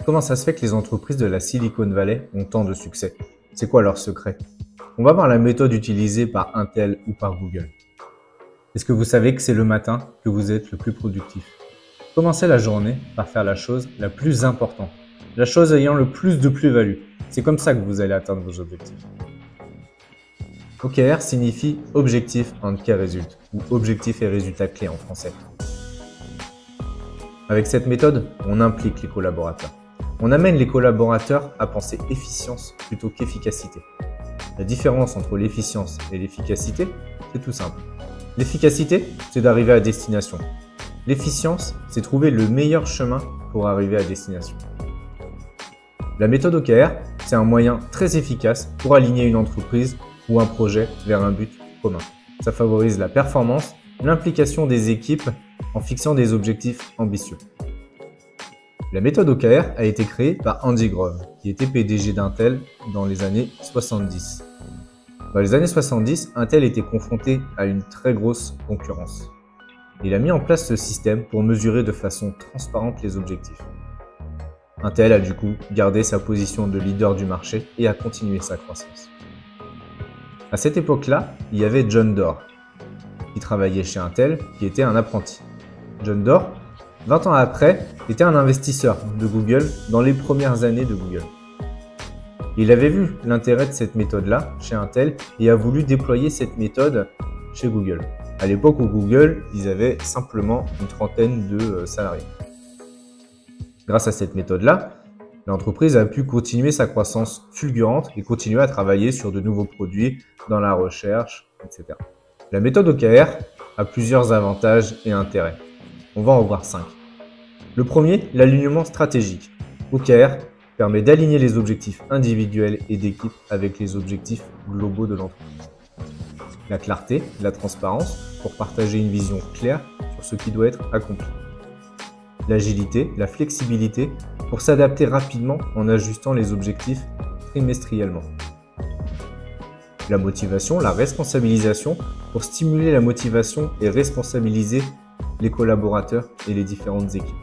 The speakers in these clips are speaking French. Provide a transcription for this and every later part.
comment ça se fait que les entreprises de la Silicon Valley ont tant de succès? C'est quoi leur secret? On va voir la méthode utilisée par Intel ou par Google. Est-ce que vous savez que c'est le matin que vous êtes le plus productif? Commencez la journée par faire la chose la plus importante, la chose ayant le plus de plus-value. C'est comme ça que vous allez atteindre vos objectifs. OKR signifie Objectif and Key Result, ou Objectif et résultat clé en français. Avec cette méthode, on implique les collaborateurs. On amène les collaborateurs à penser efficience plutôt qu'efficacité. La différence entre l'efficience et l'efficacité, c'est tout simple. L'efficacité, c'est d'arriver à destination. L'efficience, c'est trouver le meilleur chemin pour arriver à destination. La méthode OKR, c'est un moyen très efficace pour aligner une entreprise ou un projet vers un but commun. Ça favorise la performance, l'implication des équipes en fixant des objectifs ambitieux. La méthode OKR a été créée par Andy Grove, qui était PDG d'Intel dans les années 70. Dans les années 70, Intel était confronté à une très grosse concurrence. Il a mis en place ce système pour mesurer de façon transparente les objectifs. Intel a du coup gardé sa position de leader du marché et a continué sa croissance. À cette époque-là, il y avait John Doerr, qui travaillait chez Intel, qui était un apprenti. John Doerr, 20 ans après, était un investisseur de Google dans les premières années de Google. Il avait vu l'intérêt de cette méthode-là chez Intel et a voulu déployer cette méthode chez Google. À l'époque où Google, ils avaient simplement une trentaine de salariés. Grâce à cette méthode-là, l'entreprise a pu continuer sa croissance fulgurante et continuer à travailler sur de nouveaux produits dans la recherche, etc. La méthode OKR a plusieurs avantages et intérêts. On va en voir 5. Le premier, l'alignement stratégique. OKR permet d'aligner les objectifs individuels et d'équipe avec les objectifs globaux de l'entreprise. La clarté, la transparence pour partager une vision claire sur ce qui doit être accompli. L'agilité, la flexibilité pour s'adapter rapidement en ajustant les objectifs trimestriellement. La motivation, la responsabilisation pour stimuler la motivation et responsabiliser les collaborateurs et les différentes équipes.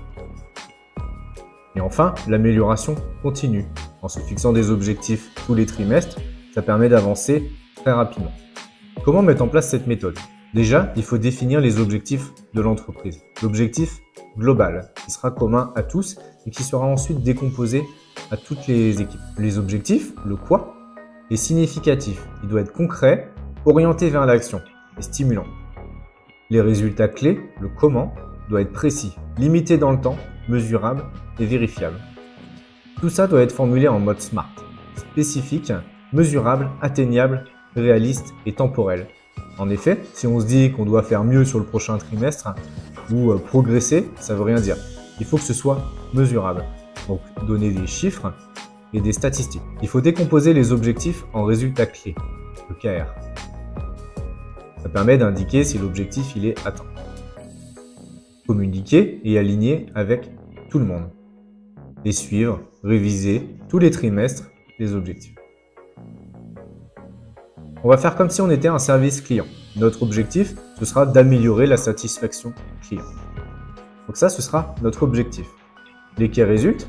Et enfin, l'amélioration continue. En se fixant des objectifs tous les trimestres, ça permet d'avancer très rapidement. Comment mettre en place cette méthode? Déjà, il faut définir les objectifs de l'entreprise. L'objectif global, qui sera commun à tous et qui sera ensuite décomposé à toutes les équipes. Les objectifs, le quoi, est significatif. Il doit être concret, orienté vers l'action et stimulant. Les résultats clés, le comment, doit être précis, limité dans le temps, mesurable et vérifiable. Tout ça doit être formulé en mode SMART, spécifique, mesurable, atteignable, réaliste et temporel. En effet, si on se dit qu'on doit faire mieux sur le prochain trimestre ou progresser, ça veut rien dire. Il faut que ce soit mesurable. Donc, donner des chiffres et des statistiques. Il faut décomposer les objectifs en résultats clés, le KR. Ça permet d'indiquer si l'objectif il est atteint. Communiquer et aligner avec tout le monde. Et suivre, réviser tous les trimestres les objectifs. On va faire comme si on était un service client. Notre objectif, ce sera d'améliorer la satisfaction client. Donc ça, ce sera notre objectif. Les key results,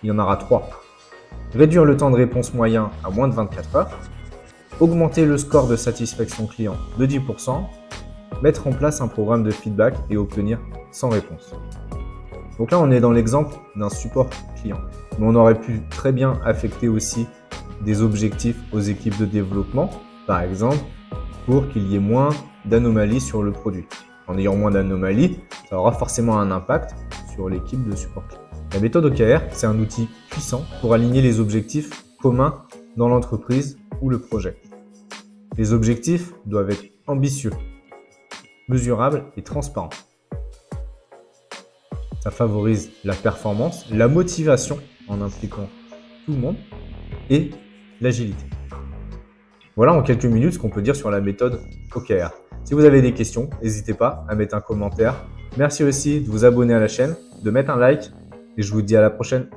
il y en aura 3. Réduire le temps de réponse moyen à moins de 24 heures, augmenter le score de satisfaction client de 10%, mettre en place un programme de feedback et obtenir 100 réponses. Donc là, on est dans l'exemple d'un support client. Mais on aurait pu très bien affecter aussi des objectifs aux équipes de développement, par exemple, pour qu'il y ait moins d'anomalies sur le produit. En ayant moins d'anomalies, ça aura forcément un impact sur l'équipe de support client. La méthode OKR, c'est un outil puissant pour aligner les objectifs communs dans l'entreprise ou le projet. Les objectifs doivent être ambitieux, mesurables et transparents. Ça favorise la performance, la motivation en impliquant tout le monde et l'agilité. Voilà en quelques minutes ce qu'on peut dire sur la méthode OKR. Si vous avez des questions, n'hésitez pas à mettre un commentaire. Merci aussi de vous abonner à la chaîne, de mettre un like et je vous dis à la prochaine.